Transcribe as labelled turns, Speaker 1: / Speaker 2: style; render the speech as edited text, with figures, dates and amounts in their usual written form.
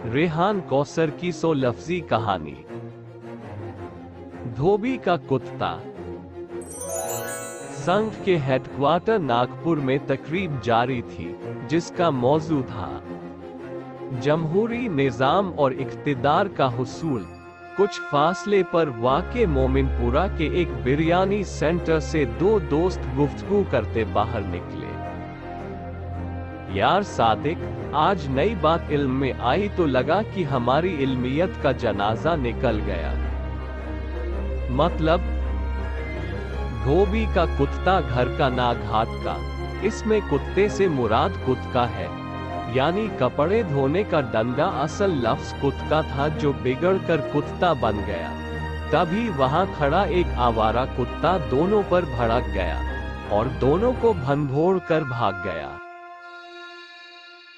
Speaker 1: रेहान कौसर की 100 लफ्जी कहानी। धोबी का कुत्ता। संघ के हेडक्वार्टर नागपुर में तकरीब जारी थी, जिसका मौजू था जमहूरी निज़ाम और इख्तिदार का हुसूल। कुछ फासले पर वाक़े मोमिनपुरा के एक बिरयानी सेंटर से दो दोस्त गुफ्तगू करते बाहर निकले। यार सादिक, आज नई बात इल्म में आई तो लगा कि हमारी इल्मियत का जनाजा निकल गया। मतलब? धोबी का कुत्ता घर का ना घाट का। इसमें कुत्ते से मुराद कुत्ता है, यानी कपड़े धोने का डंडा असल लफ्ज कुत्ता था जो बिगड़कर कुत्ता बन गया। तभी वहां खड़ा एक आवारा कुत्ता दोनों पर भड़क गया और दोनों को भंभोड़ कर भाग गया।